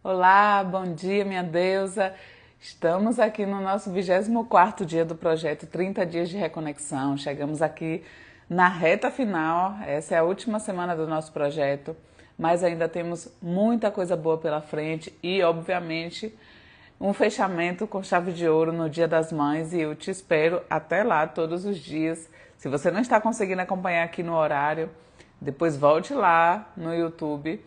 Olá, bom dia, minha deusa. Estamos aqui no nosso 24º dia do projeto 30 Dias de Reconexão. Chegamos aqui na reta final. Essa é a última semana do nosso projeto, mas ainda temos muita coisa boa pela frente e, obviamente, um fechamento com chave de ouro no Dia das Mães, e eu te espero até lá todos os dias. Se você não está conseguindo acompanhar aqui no horário, depois volte lá no YouTube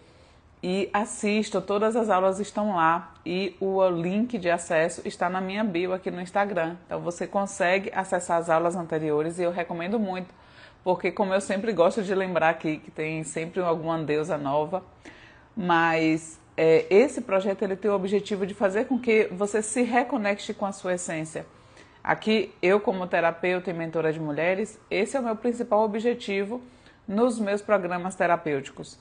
e assista, todas as aulas estão lá e o link de acesso está na minha bio aqui no Instagram. Então você consegue acessar as aulas anteriores e eu recomendo muito, porque como eu sempre gosto de lembrar aqui que tem sempre alguma deusa nova, mas esse projeto ele tem o objetivo de fazer com que você se reconecte com a sua essência. Aqui, eu como terapeuta e mentora de mulheres, esse é o meu principal objetivo nos meus programas terapêuticos,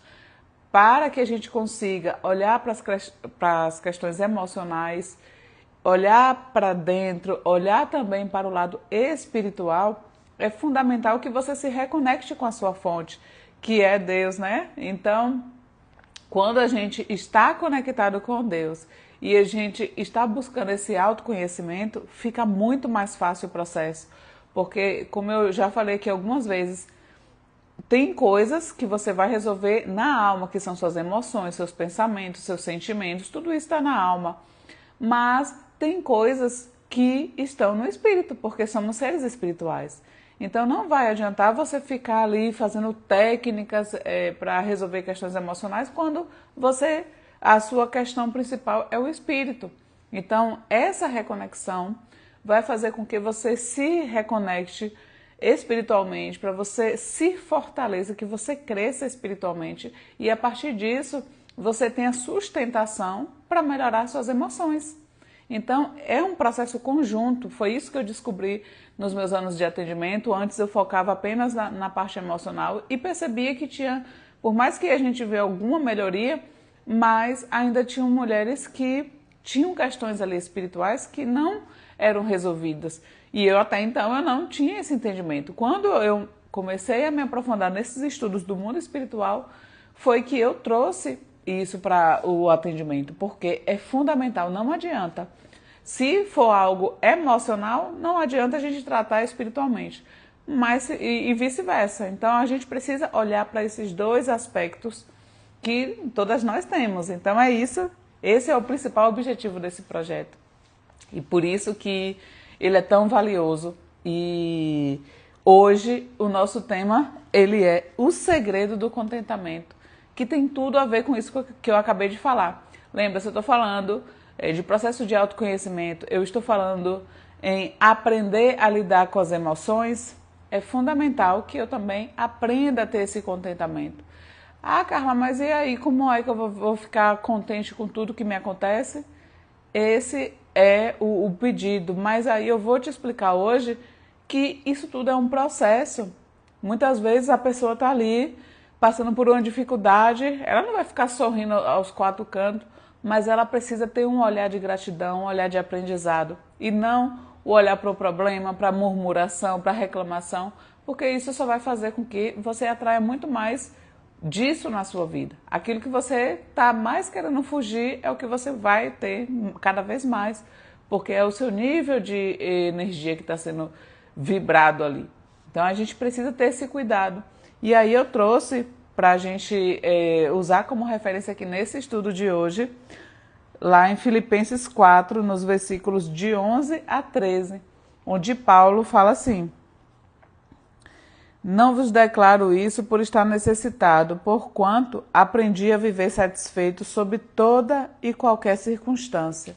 para que a gente consiga olhar para as questões emocionais, olhar para dentro, olhar também para o lado espiritual. É fundamental que você se reconecte com a sua fonte, que é Deus, né? Então, quando a gente está conectado com Deus e a gente está buscando esse autoconhecimento, fica muito mais fácil o processo. Porque, como eu já falei aqui algumas vezes, tem coisas que você vai resolver na alma, que são suas emoções, seus pensamentos, seus sentimentos, tudo isso está na alma. Mas tem coisas que estão no espírito, porque somos seres espirituais. Então não vai adiantar você ficar ali fazendo técnicas para resolver questões emocionais quando a sua questão principal é o espírito. Então essa reconexão vai fazer com que você se reconecte espiritualmente, para você se fortaleça, que você cresça espiritualmente e a partir disso você tenha sustentação para melhorar suas emoções. Então é um processo conjunto, foi isso que eu descobri nos meus anos de atendimento. Antes eu focava apenas na parte emocional e percebia que tinha, por mais que a gente vê alguma melhoria, mas ainda tinham mulheres que tinham questões ali espirituais que não eram resolvidas. E eu até então eu não tinha esse entendimento. Quando eu comecei a me aprofundar nesses estudos do mundo espiritual, foi que eu trouxe isso para o atendimento, porque é fundamental, não adianta. Se for algo emocional, não adianta a gente tratar espiritualmente, mas e vice-versa. Então a gente precisa olhar para esses dois aspectos que todas nós temos. Então é isso, esse é o principal objetivo desse projeto. E por isso que ele é tão valioso. E hoje o nosso tema, ele é o segredo do contentamento, que tem tudo a ver com isso que eu acabei de falar. Lembra, se eu estou falando de processo de autoconhecimento, eu estou falando em aprender a lidar com as emoções, é fundamental que eu também aprenda a ter esse contentamento. Ah, Carla, mas e aí, como é que eu vou ficar contente com tudo que me acontece? Esse é o pedido, mas aí eu vou te explicar hoje que isso tudo é um processo. Muitas vezes a pessoa está ali passando por uma dificuldade, ela não vai ficar sorrindo aos quatro cantos, mas ela precisa ter um olhar de gratidão, um olhar de aprendizado, e não o olhar para o problema, para a murmuração, para a reclamação, porque isso só vai fazer com que você atraia muito mais disso na sua vida. Aquilo que você está mais querendo fugir é o que você vai ter cada vez mais, porque é o seu nível de energia que está sendo vibrado ali. Então a gente precisa ter esse cuidado. E aí eu trouxe para a gente usar como referência aqui nesse estudo de hoje, lá em Filipenses 4, nos versículos de 11 a 13, onde Paulo fala assim: não vos declaro isso por estar necessitado, porquanto aprendi a viver satisfeito sob toda e qualquer circunstância.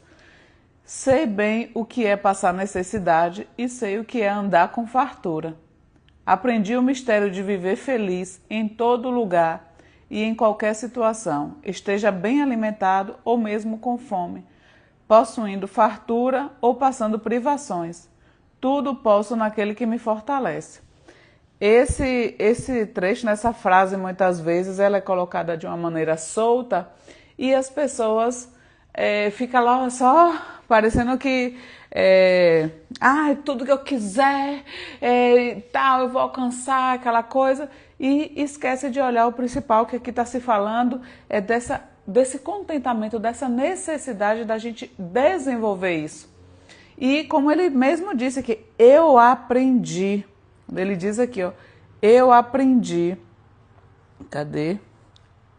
Sei bem o que é passar necessidade e sei o que é andar com fartura. Aprendi o mistério de viver feliz em todo lugar e em qualquer situação, esteja bem alimentado ou mesmo com fome, possuindo fartura ou passando privações. Tudo posso naquele que me fortalece. Esse trecho, nessa frase, muitas vezes, ela é colocada de uma maneira solta e as pessoas ficam lá só parecendo que tudo que eu quiser tal, eu vou alcançar aquela coisa, e esquece de olhar o principal, que aqui está se falando é dessa desse contentamento, dessa necessidade da gente desenvolver isso. E como ele mesmo disse aqui, eu aprendi. Ele diz aqui, ó, eu aprendi. Cadê?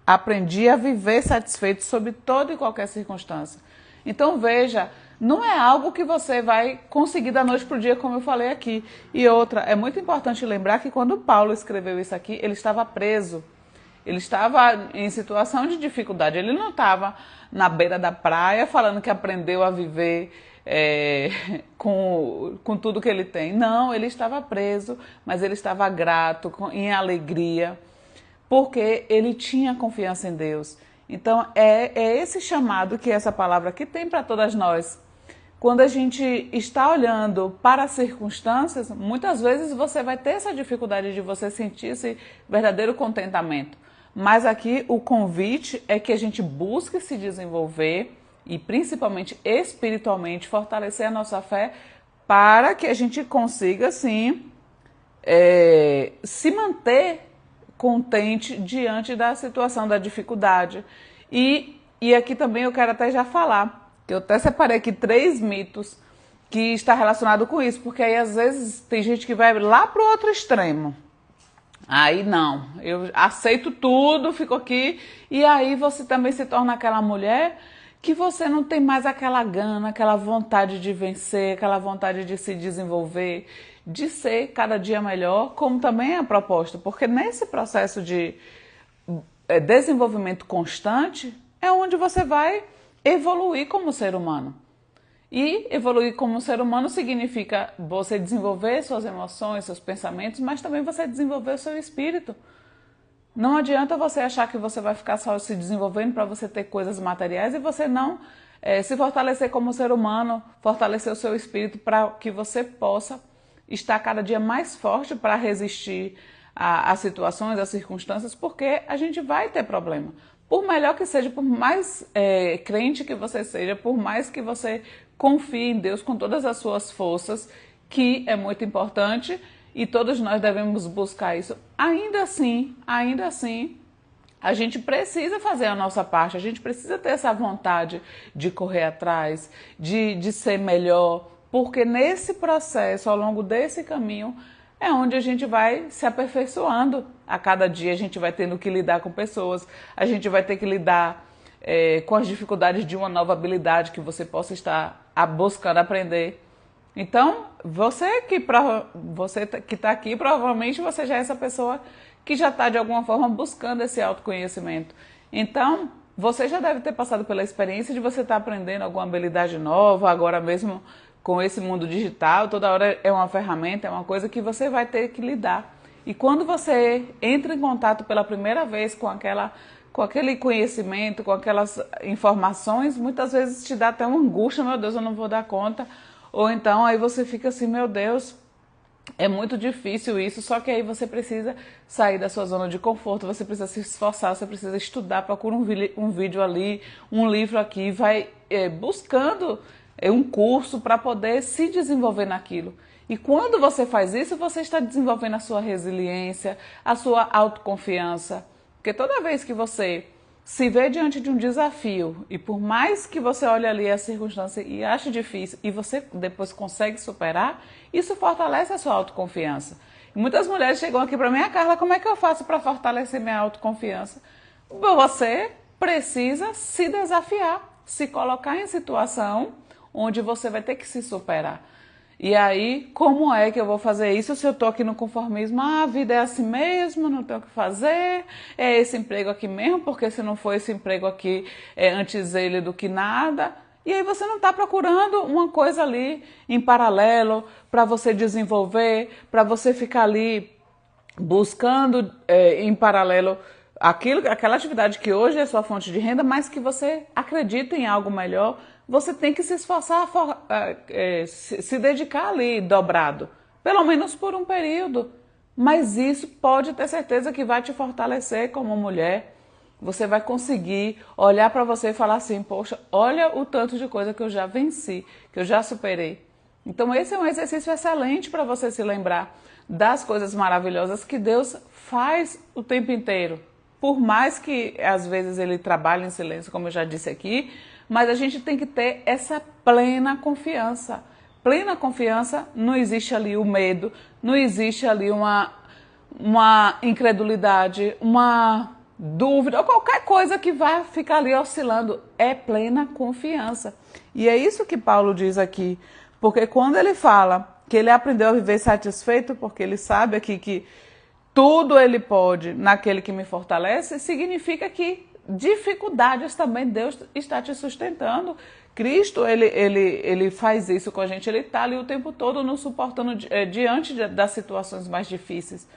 Aprendi a viver satisfeito sob toda e qualquer circunstância. Então veja, não é algo que você vai conseguir da noite para o dia, como eu falei aqui. E outra, é muito importante lembrar que quando Paulo escreveu isso aqui, ele estava preso. Ele estava em situação de dificuldade. Ele não estava na beira da praia falando que aprendeu a viver com tudo que ele tem. Não, ele estava preso, mas ele estava grato, em alegria, porque ele tinha confiança em Deus. Então, é esse chamado que essa palavra aqui tem para todas nós. Quando a gente está olhando para as circunstâncias, muitas vezes você vai ter essa dificuldade de você sentir esse verdadeiro contentamento. Mas aqui o convite é que a gente busque se desenvolver e principalmente espiritualmente fortalecer a nossa fé para que a gente consiga, sim, se manter contente diante da situação, da dificuldade. E aqui também eu quero até já falar, que eu até separei aqui 3 mitos que está relacionado com isso, porque aí às vezes tem gente que vai lá para o outro extremo. Aí não, eu aceito tudo, fico aqui, e aí você também se torna aquela mulher que você não tem mais aquela gana, aquela vontade de vencer, aquela vontade de se desenvolver, de ser cada dia melhor, como também é a proposta, porque nesse processo de desenvolvimento constante é onde você vai evoluir como ser humano. E evoluir como ser humano significa você desenvolver suas emoções, seus pensamentos, mas também você desenvolver o seu espírito. Não adianta você achar que você vai ficar só se desenvolvendo para você ter coisas materiais e você não se fortalecer como ser humano, fortalecer o seu espírito para que você possa estar cada dia mais forte para resistir às situações, às circunstâncias, porque a gente vai ter problema. Por melhor que seja, por mais crente que você seja, por mais que você confie em Deus com todas as suas forças, que é muito importante e todos nós devemos buscar isso. Ainda assim, a gente precisa fazer a nossa parte, a gente precisa ter essa vontade de correr atrás, de ser melhor, porque nesse processo, ao longo desse caminho, é onde a gente vai se aperfeiçoando. A cada dia a gente vai tendo que lidar com pessoas, a gente vai ter que lidar com as dificuldades de uma nova habilidade que você possa estar buscando aprender. Então, você que está aqui, provavelmente você já é essa pessoa que já está de alguma forma buscando esse autoconhecimento. Então, você já deve ter passado pela experiência de você estar aprendendo alguma habilidade nova, agora mesmo com esse mundo digital, toda hora é uma ferramenta, é uma coisa que você vai ter que lidar. E quando você entra em contato pela primeira vez com aquele conhecimento, com aquelas informações, muitas vezes te dá até uma angústia, meu Deus, eu não vou dar conta. Ou então aí você fica assim, meu Deus, é muito difícil isso, só que aí você precisa sair da sua zona de conforto, você precisa se esforçar, você precisa estudar, procura um vídeo ali, um livro aqui, vai buscando um curso para poder se desenvolver naquilo. E quando você faz isso, você está desenvolvendo a sua resiliência, a sua autoconfiança. Porque toda vez que você se vê diante de um desafio, e por mais que você olhe ali a circunstância e ache difícil, e você depois consegue superar, isso fortalece a sua autoconfiança. E muitas mulheres chegam aqui para mim, Carla, como é que eu faço para fortalecer minha autoconfiança? Você precisa se desafiar, se colocar em situação onde você vai ter que se superar. E aí, como é que eu vou fazer isso se eu estou aqui no conformismo? Ah, a vida é assim mesmo, não tenho o que fazer, é esse emprego aqui mesmo, porque se não for esse emprego aqui, é antes ele do que nada. E aí você não está procurando uma coisa ali em paralelo para você desenvolver, para você ficar ali buscando em paralelo aquela atividade que hoje é sua fonte de renda, mas que você acredita em algo melhor. Você tem que se esforçar, se dedicar ali dobrado, pelo menos por um período. Mas isso pode ter certeza que vai te fortalecer como mulher. Você vai conseguir olhar para você e falar assim, poxa, olha o tanto de coisa que eu já venci, que eu já superei. Então esse é um exercício excelente para você se lembrar das coisas maravilhosas que Deus faz o tempo inteiro. por mais que às vezes ele trabalhe em silêncio, como eu já disse aqui, mas a gente tem que ter essa plena confiança. Plena confiança, não existe ali o medo, não existe ali uma incredulidade, uma dúvida, ou qualquer coisa que vai ficar ali oscilando. É plena confiança. E é isso que Paulo diz aqui, porque quando ele fala que ele aprendeu a viver satisfeito, porque ele sabe aqui que tudo ele pode naquele que me fortalece, significa que dificuldades também Deus está te sustentando. Cristo, ele faz isso com a gente, ele está ali o tempo todo nos suportando diante das situações mais difíceis.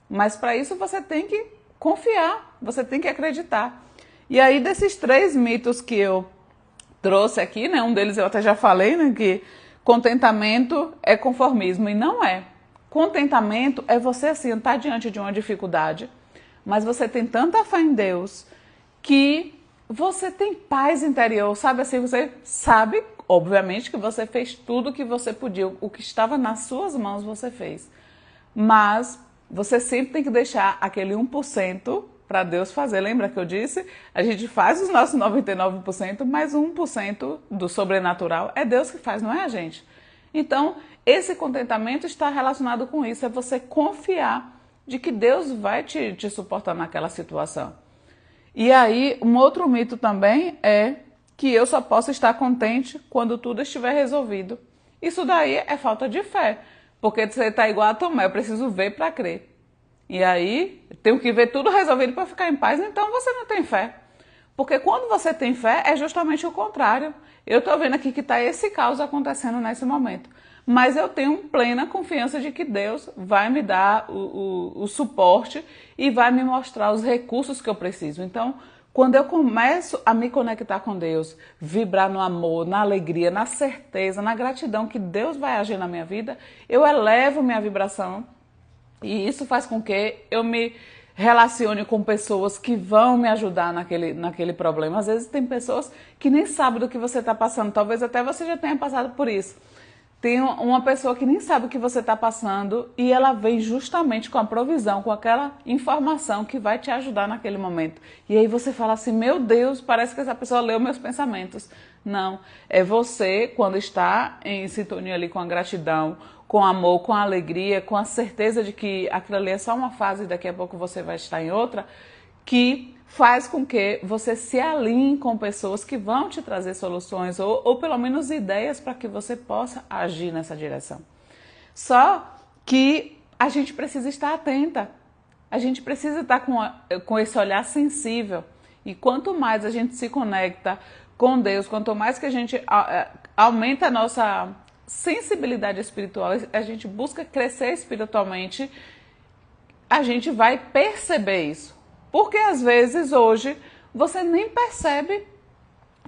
Mas para isso você tem que confiar, você tem que acreditar. E aí desses 3 mitos que eu trouxe aqui, né, um deles eu até já falei, né, que contentamento é conformismo, e não é. Contentamento é você assim, estar diante de uma dificuldade, mas você tem tanta fé em Deus que você tem paz interior, sabe assim, você sabe, obviamente, que você fez tudo o que você podia, o que estava nas suas mãos você fez. Mas você sempre tem que deixar aquele 1% para Deus fazer. Lembra que eu disse? A gente faz os nossos 99%, mas 1% do sobrenatural é Deus que faz, não é a gente. Então, esse contentamento está relacionado com isso, é você confiar de que Deus vai te suportar naquela situação. E aí, um outro mito também é que eu só posso estar contente quando tudo estiver resolvido. Isso daí é falta de fé, porque você está igual a Tomé, eu preciso ver para crer. E aí, tenho que ver tudo resolvido para ficar em paz, então você não tem fé. Porque quando você tem fé, é justamente o contrário. Eu estou vendo aqui que está esse caos acontecendo nesse momento. Mas eu tenho plena confiança de que Deus vai me dar o suporte e vai me mostrar os recursos que eu preciso. Então, quando eu começo a me conectar com Deus, vibrar no amor, na alegria, na certeza, na gratidão que Deus vai agir na minha vida, eu elevo minha vibração e isso faz com que eu me relacione com pessoas que vão me ajudar naquele problema. Às vezes tem pessoas que nem sabem do que você está passando, talvez até você já tenha passado por isso. Tem uma pessoa que nem sabe o que você está passando e ela vem justamente com a provisão, com aquela informação que vai te ajudar naquele momento. E aí você fala assim, meu Deus, parece que essa pessoa leu meus pensamentos. Não, é você quando está em sintonia ali com a gratidão, com amor, com a alegria, com a certeza de que aquilo ali é só uma fase e daqui a pouco você vai estar em outra, que faz com que você se alinhe com pessoas que vão te trazer soluções ou pelo menos ideias para que você possa agir nessa direção. Só que a gente precisa estar atenta, a gente precisa estar com esse olhar sensível e quanto mais a gente se conecta com Deus, quanto mais que a gente aumenta a nossa sensibilidade espiritual, a gente busca crescer espiritualmente, a gente vai perceber isso. Porque às vezes hoje você nem percebe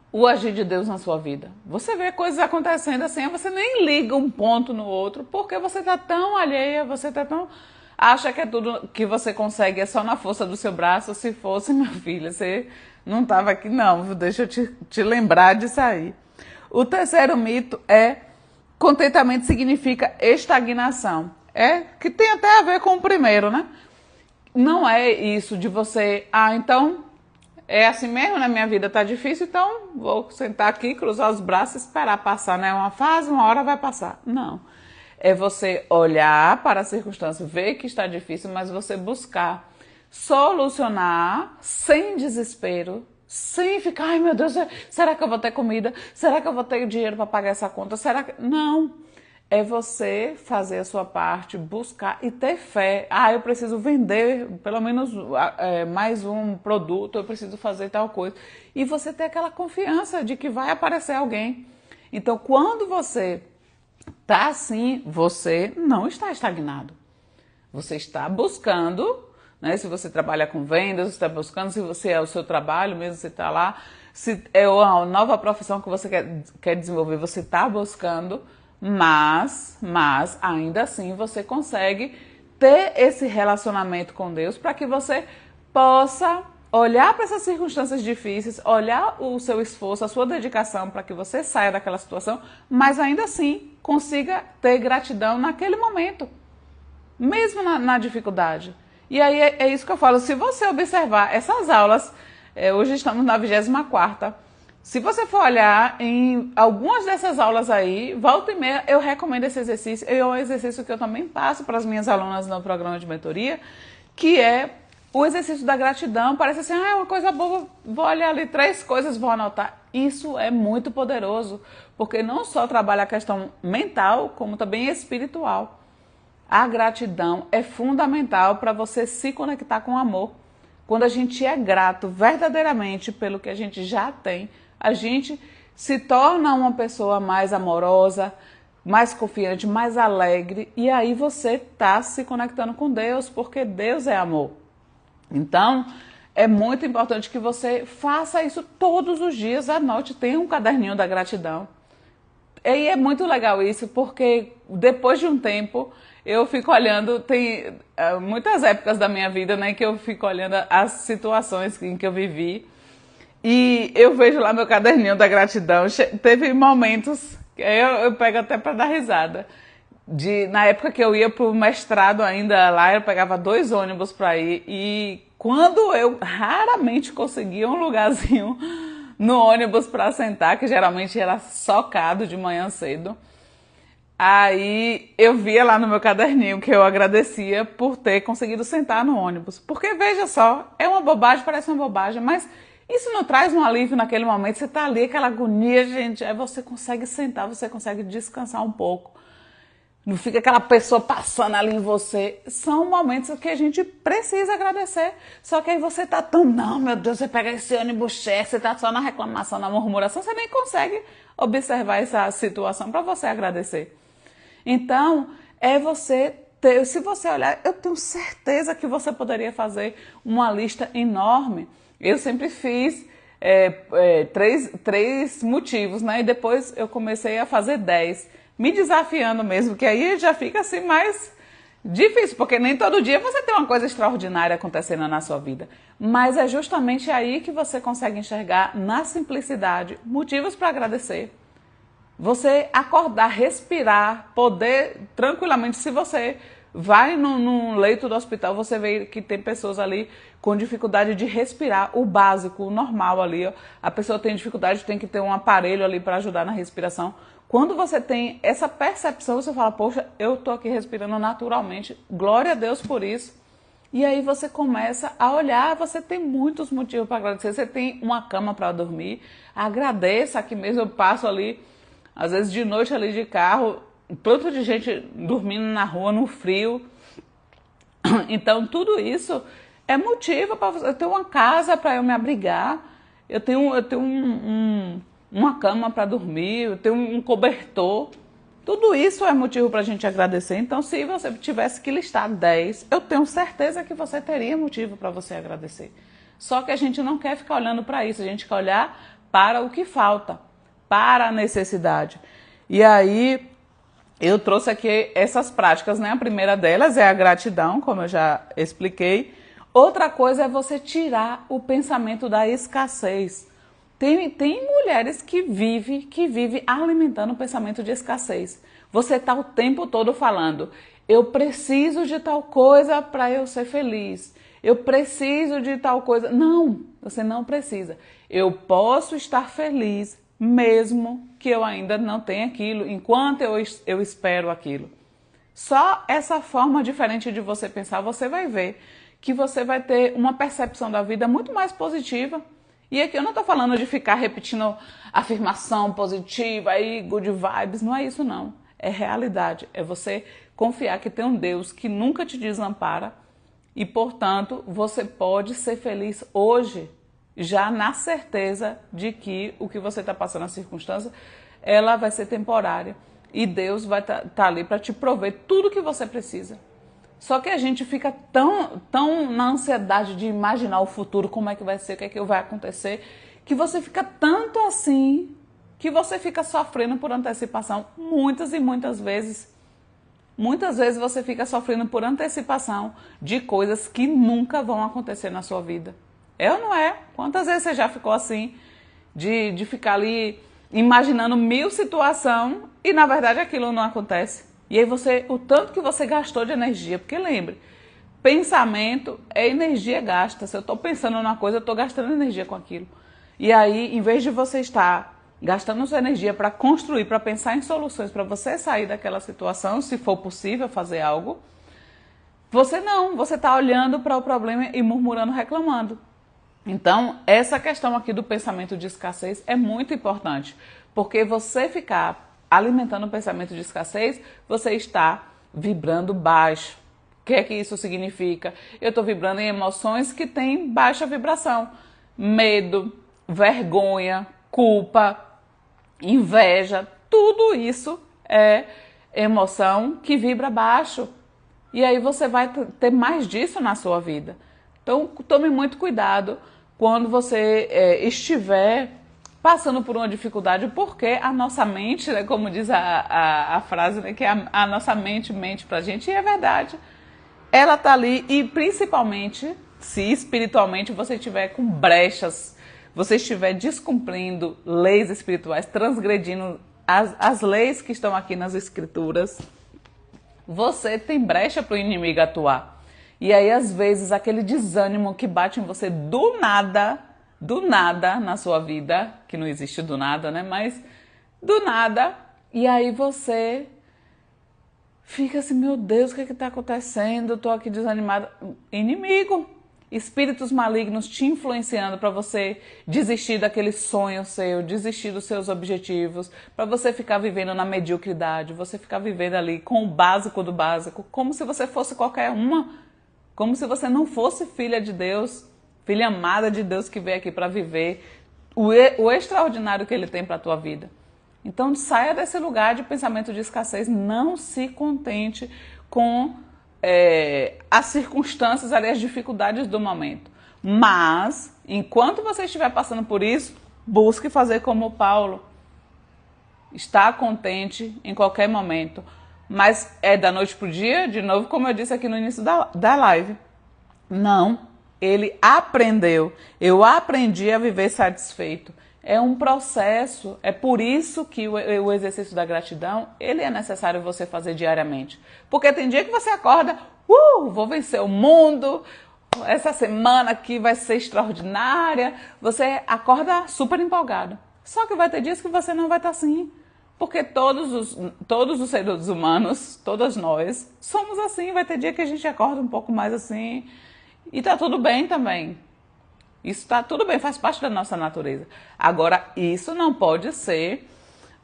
o agir de Deus na sua vida. Você vê coisas acontecendo assim, você nem liga um ponto no outro, porque você está tão alheia, você está tão... acha que é tudo que você consegue, é só na força do seu braço. Se fosse, minha filha, você não estava aqui não, deixa eu te lembrar disso aí. O terceiro mito é contentamento significa estagnação. É que tem até a ver com o primeiro, né? Não é isso de você, então é assim mesmo, né? Minha vida tá difícil, então vou sentar aqui, cruzar os braços e esperar passar, né? Uma fase, uma hora vai passar. Não. É você olhar para a circunstância, ver que está difícil, mas você buscar solucionar sem desespero, sem ficar, ai meu Deus, será que eu vou ter comida? Será que eu vou ter dinheiro para pagar essa conta? Será que... Não. É você fazer a sua parte, buscar e ter fé. Ah, eu preciso vender pelo menos mais um produto, eu preciso fazer tal coisa. E você ter aquela confiança de que vai aparecer alguém. Então, quando você está assim, você não está estagnado. Você está buscando, né? Se você trabalha com vendas, você está buscando, se você é o seu trabalho mesmo, você está lá. Se é uma nova profissão que você quer desenvolver, você está buscando. Mas ainda assim você consegue ter esse relacionamento com Deus para que você possa olhar para essas circunstâncias difíceis, olhar o seu esforço, a sua dedicação para que você saia daquela situação, mas ainda assim consiga ter gratidão naquele momento, mesmo na dificuldade. E aí é isso que eu falo, se você observar essas aulas, hoje estamos na 24ª, se você for olhar em algumas dessas aulas aí, volta e meia, eu recomendo esse exercício. É um exercício que eu também passo para as minhas alunas no programa de mentoria, que é o exercício da gratidão. Parece assim, é uma coisa boa, vou olhar ali 3 coisas, vou anotar. Isso é muito poderoso, porque não só trabalha a questão mental, como também espiritual. A gratidão é fundamental para você se conectar com o amor. Quando a gente é grato verdadeiramente pelo que a gente já tem, a gente se torna uma pessoa mais amorosa, mais confiante, mais alegre, e aí você está se conectando com Deus, porque Deus é amor. Então, é muito importante que você faça isso todos os dias, anote, tenha um caderninho da gratidão. E é muito legal isso, porque depois de um tempo eu fico olhando, tem muitas épocas da minha vida, né, que eu fico olhando as situações em que eu vivi, e eu vejo lá meu caderninho da gratidão. Teve momentos que eu pego até para dar risada. Na época que eu ia pro mestrado ainda lá, eu pegava 2 ônibus para ir, e quando eu raramente conseguia um lugarzinho no ônibus para sentar, que geralmente era socado de manhã cedo, aí eu via lá no meu caderninho que eu agradecia por ter conseguido sentar no ônibus. Porque veja só, é uma bobagem, parece uma bobagem, mas isso não traz um alívio naquele momento. Você tá ali, aquela agonia, gente, aí você consegue sentar, você consegue descansar um pouco. Não fica aquela pessoa passando ali em você. São momentos que a gente precisa agradecer. Só que aí você tá tão, não, meu Deus, você pega esse ônibus cheio, você tá só na reclamação, na murmuração, você nem consegue observar essa situação para você agradecer. Então, se você olhar, eu tenho certeza que você poderia fazer uma lista enorme. Eu sempre fiz 3 motivos, né? E depois eu comecei a fazer 10, me desafiando mesmo, que aí já fica assim mais difícil, porque nem todo dia você tem uma coisa extraordinária acontecendo na sua vida. Mas é justamente aí que você consegue enxergar, na simplicidade, motivos para agradecer. Você acordar, respirar, poder tranquilamente, se você vai num leito do hospital, você vê que tem pessoas ali com dificuldade de respirar, o básico, o normal ali, ó. A pessoa tem dificuldade, tem que ter um aparelho ali para ajudar na respiração. Quando você tem essa percepção, você fala, poxa, eu tô aqui respirando naturalmente, glória a Deus por isso. E aí você começa a olhar, você tem muitos motivos para agradecer, você tem uma cama para dormir, agradeça, aqui mesmo eu passo ali, às vezes de noite ali de carro, tanto de gente dormindo na rua, no frio. Então tudo isso é motivo para você. Eu tenho uma casa para eu me abrigar, eu tenho uma cama para dormir, eu tenho um cobertor. Tudo isso é motivo para a gente agradecer. Então, se você tivesse que listar 10, eu tenho certeza que você teria motivo para você agradecer. Só que a gente não quer ficar olhando para isso, a gente quer olhar para o que falta, para a necessidade. E aí, eu trouxe aqui essas práticas, né? A primeira delas é a gratidão, como eu já expliquei. Outra coisa é você tirar o pensamento da escassez. Tem mulheres que vivem alimentando o pensamento de escassez. Você está o tempo todo falando, eu preciso de tal coisa para eu ser feliz. Eu preciso de tal coisa. Não, você não precisa. Eu posso estar feliz mesmo que eu ainda não tenha aquilo, enquanto eu espero aquilo. Só essa forma diferente de você pensar, você vai ver que você vai ter uma percepção da vida muito mais positiva. E aqui eu não estou falando de ficar repetindo afirmação positiva e good vibes, não é isso não. É realidade, é você confiar que tem um Deus que nunca te desampara e, portanto, você pode ser feliz hoje, já na certeza de que o que você está passando, a circunstância, ela vai ser temporária e Deus vai estar ali para te prover tudo que você precisa. Só que a gente fica tão na ansiedade de imaginar o futuro, como é que vai ser, o que é que vai acontecer, que você fica tanto assim, que você fica sofrendo por antecipação muitas e muitas vezes. Muitas vezes você fica sofrendo por antecipação de coisas que nunca vão acontecer na sua vida. É ou não é? Quantas vezes você já ficou assim, de ficar ali imaginando 1000 situações e na verdade aquilo não acontece? E aí o tanto que você gastou de energia, porque lembre, pensamento é energia gasta. Se eu estou pensando numa coisa, eu estou gastando energia com aquilo. E aí, em vez de você estar gastando sua energia para construir, para pensar em soluções, para você sair daquela situação, se for possível fazer algo, você está olhando para o problema e murmurando, reclamando. Então, essa questão aqui do pensamento de escassez é muito importante, porque você ficar alimentando o pensamento de escassez, você está vibrando baixo. O que é que isso significa? Eu estou vibrando em emoções que têm baixa vibração. Medo, vergonha, culpa, inveja, tudo isso é emoção que vibra baixo. E aí você vai ter mais disso na sua vida. Então, tome muito cuidado quando você estiver passando por uma dificuldade, porque a nossa mente, né, como diz a frase, né, que a nossa mente mente pra gente, e é verdade. Ela tá ali e principalmente se espiritualmente você estiver com brechas, você estiver descumprindo leis espirituais, transgredindo as leis que estão aqui nas escrituras, você tem brecha para o inimigo atuar. E aí, às vezes, aquele desânimo que bate em você do nada na sua vida, que não existe do nada, né? Mas do nada, e aí você fica assim, meu Deus, o que está acontecendo? Eu tô aqui desanimada. Inimigo. Espíritos malignos te influenciando para você desistir daquele sonho seu, desistir dos seus objetivos, para você ficar vivendo na mediocridade, você ficar vivendo ali com o básico do básico, como se você fosse qualquer uma, como se você não fosse filha de Deus, filha amada de Deus que veio aqui para viver o extraordinário que Ele tem para a tua vida. Então saia desse lugar de pensamento de escassez, não se contente com as circunstâncias, ali, as dificuldades do momento. Mas, enquanto você estiver passando por isso, busque fazer como Paulo. Estar contente em qualquer momento. Mas é da noite para o dia, de novo, como eu disse aqui no início da live. Não, ele aprendeu. Eu aprendi a viver satisfeito. É um processo, é por isso que o exercício da gratidão, ele é necessário você fazer diariamente. Porque tem dia que você acorda, vou vencer o mundo, essa semana aqui vai ser extraordinária, você acorda super empolgado. Só que vai ter dias que você não vai estar assim, porque todos os seres humanos, todas nós, somos assim, vai ter dia que a gente acorda um pouco mais assim, e tá tudo bem também. Isso está tudo bem, faz parte da nossa natureza. Agora, isso não pode ser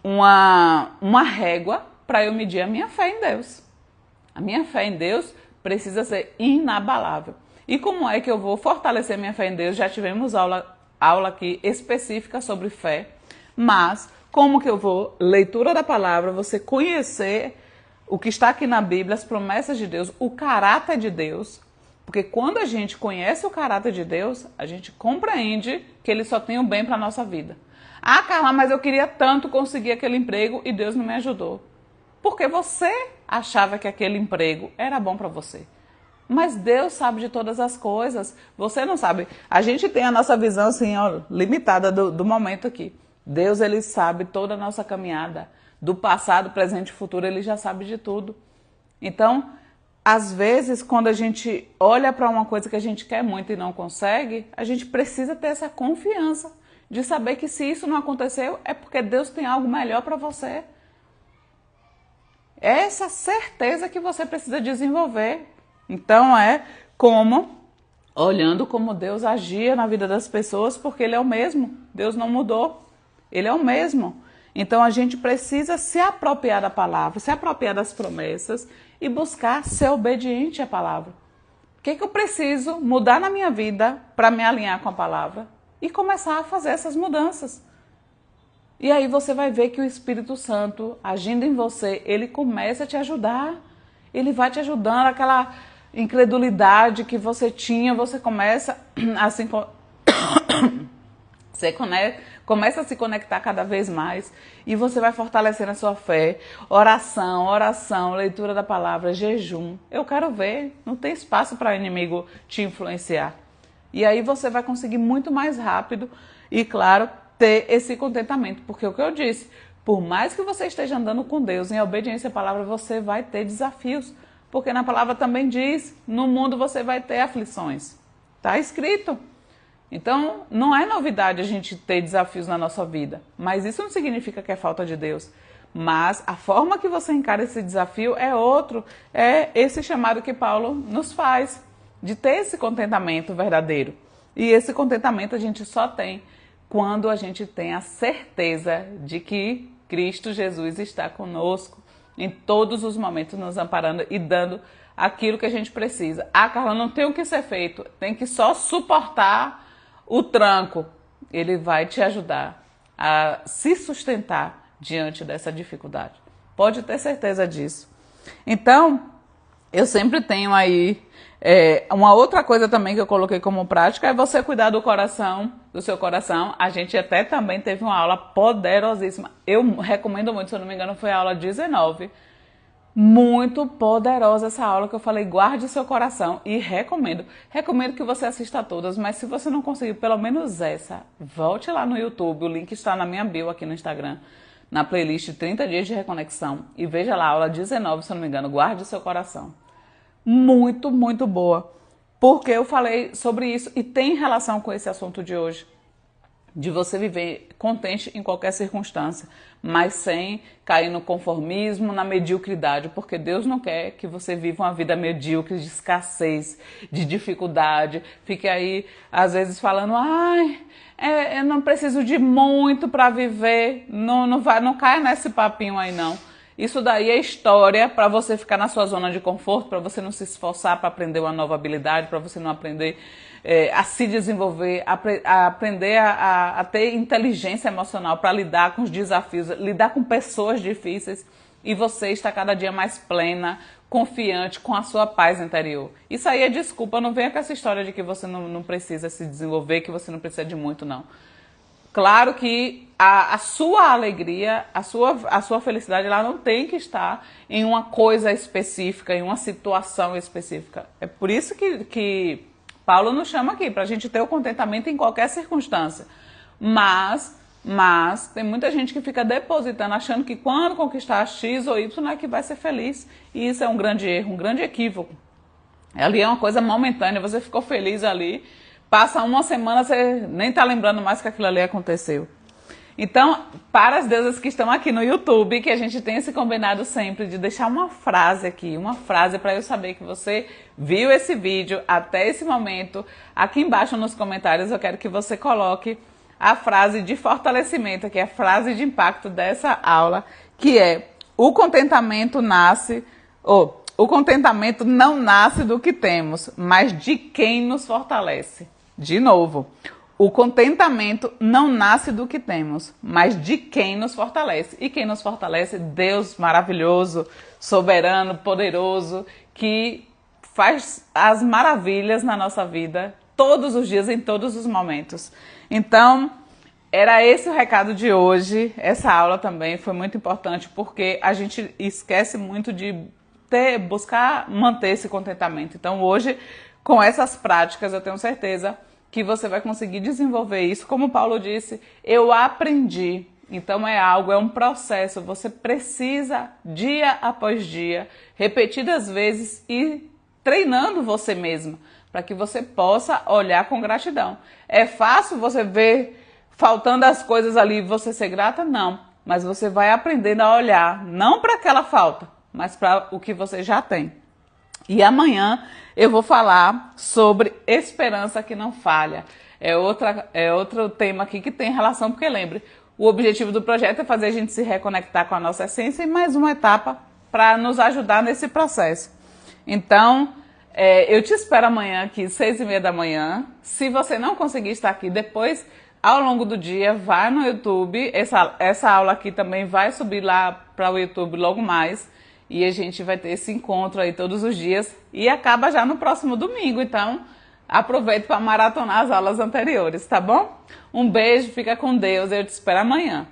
uma régua para eu medir a minha fé em Deus. A minha fé em Deus precisa ser inabalável. E como é que eu vou fortalecer minha fé em Deus? Já tivemos aula aqui específica sobre fé. Mas como que eu vou? Leitura da palavra, você conhecer o que está aqui na Bíblia, as promessas de Deus, o caráter de Deus. Porque quando a gente conhece o caráter de Deus, a gente compreende que Ele só tem o bem para a nossa vida. Ah, Carla, mas eu queria tanto conseguir aquele emprego e Deus não me ajudou. Porque você achava que aquele emprego era bom para você. Mas Deus sabe de todas as coisas. Você não sabe. A gente tem a nossa visão assim, ó, limitada do momento aqui. Deus, Ele sabe toda a nossa caminhada. Do passado, presente e futuro, Ele já sabe de tudo. Então, às vezes, quando a gente olha para uma coisa que a gente quer muito e não consegue, a gente precisa ter essa confiança de saber que se isso não aconteceu, é porque Deus tem algo melhor para você. É essa certeza que você precisa desenvolver. Então, olhando como Deus agia na vida das pessoas, porque Ele é o mesmo. Deus não mudou. Ele é o mesmo. Então, a gente precisa se apropriar da palavra, se apropriar das promessas e buscar ser obediente à palavra. O que eu preciso mudar na minha vida para me alinhar com a palavra? E começar a fazer essas mudanças. E aí você vai ver que o Espírito Santo, agindo em você, ele começa a te ajudar. Ele vai te ajudando, aquela incredulidade que você tinha, você começa a se... começa a se conectar cada vez mais e você vai fortalecendo a sua fé. Oração, leitura da palavra, jejum. Eu quero ver, não tem espaço para o inimigo te influenciar. E aí você vai conseguir muito mais rápido e, claro, ter esse contentamento. Porque o que eu disse, por mais que você esteja andando com Deus em obediência à palavra, você vai ter desafios. Porque na palavra também diz, no mundo você vai ter aflições. Está escrito. Então, não é novidade a gente ter desafios na nossa vida, mas isso não significa que é falta de Deus. Mas a forma que você encara esse desafio é outro, é esse chamado que Paulo nos faz, de ter esse contentamento verdadeiro. E esse contentamento a gente só tem quando a gente tem a certeza de que Cristo Jesus está conosco em todos os momentos, nos amparando e dando aquilo que a gente precisa. Ah, Carla, não tem o que ser feito, tem que só suportar o tranco. Ele vai te ajudar a se sustentar diante dessa dificuldade. Pode ter certeza disso. Então, eu sempre tenho aí uma outra coisa também que eu coloquei como prática é você cuidar do coração, do seu coração. A gente até também teve uma aula poderosíssima. Eu recomendo muito, se eu não me engano, foi a aula 19. Muito poderosa essa aula que eu falei, guarde seu coração e recomendo. Recomendo que você assista a todas, mas se você não conseguir pelo menos essa, volte lá no YouTube, o link está na minha bio aqui no Instagram, na playlist 30 dias de reconexão e veja lá a aula 19, se eu não me engano, guarde seu coração. Muito, muito boa, porque eu falei sobre isso e tem relação com esse assunto de hoje. De você viver contente em qualquer circunstância, mas sem cair no conformismo, na mediocridade, porque Deus não quer que você viva uma vida medíocre, de escassez, de dificuldade, fique aí às vezes falando, eu não preciso de muito para viver, não caia nesse papinho aí não. Isso daí é história para você ficar na sua zona de conforto, para você não se esforçar para aprender uma nova habilidade, para você não aprender a se desenvolver, a aprender a ter inteligência emocional para lidar com os desafios, lidar com pessoas difíceis e você está cada dia mais plena, confiante, com a sua paz interior. Isso aí é desculpa, não venha com essa história de que você não precisa se desenvolver, que você não precisa de muito, não. Claro que a sua alegria, a sua felicidade, ela não tem que estar em uma coisa específica, em uma situação específica. É por isso que Paulo nos chama aqui, para a gente ter o contentamento em qualquer circunstância. Mas tem muita gente que fica depositando, achando que quando conquistar X ou Y é que vai ser feliz. E isso é um grande erro, um grande equívoco. Ali é uma coisa momentânea, você ficou feliz ali, passa uma semana, você nem está lembrando mais que aquilo ali aconteceu. Então, para as deusas que estão aqui no YouTube, que a gente tem esse combinado sempre de deixar uma frase aqui, uma frase para eu saber que você viu esse vídeo até esse momento. Aqui embaixo nos comentários eu quero que você coloque a frase de fortalecimento, que é a frase de impacto dessa aula, que é: o contentamento o contentamento não nasce do que temos, mas de quem nos fortalece. De novo, o contentamento não nasce do que temos, mas de quem nos fortalece. E quem nos fortalece? Deus maravilhoso, soberano, poderoso, que faz as maravilhas na nossa vida todos os dias, em todos os momentos. Então, era esse o recado de hoje. Essa aula também foi muito importante porque a gente esquece muito de buscar manter esse contentamento. Então, hoje, com essas práticas, eu tenho certeza que você vai conseguir desenvolver isso. Como Paulo disse, eu aprendi. Então é um processo. Você precisa, dia após dia, repetidas vezes, ir treinando você mesmo, para que você possa olhar com gratidão. É fácil você ver faltando as coisas ali e você ser grata? Não. Mas você vai aprendendo a olhar, não para aquela falta, mas para o que você já tem. E amanhã eu vou falar sobre esperança que não falha. É outro tema aqui que tem relação, porque lembre, o objetivo do projeto é fazer a gente se reconectar com a nossa essência e mais uma etapa para nos ajudar nesse processo. Então, eu te espero amanhã aqui, 6h30 da manhã. Se você não conseguir estar aqui depois, ao longo do dia, vai no YouTube. Essa aula aqui também vai subir lá para o YouTube logo mais. E a gente vai ter esse encontro aí todos os dias e acaba já no próximo domingo. Então, aproveite para maratonar as aulas anteriores, tá bom? Um beijo, fica com Deus, eu te espero amanhã.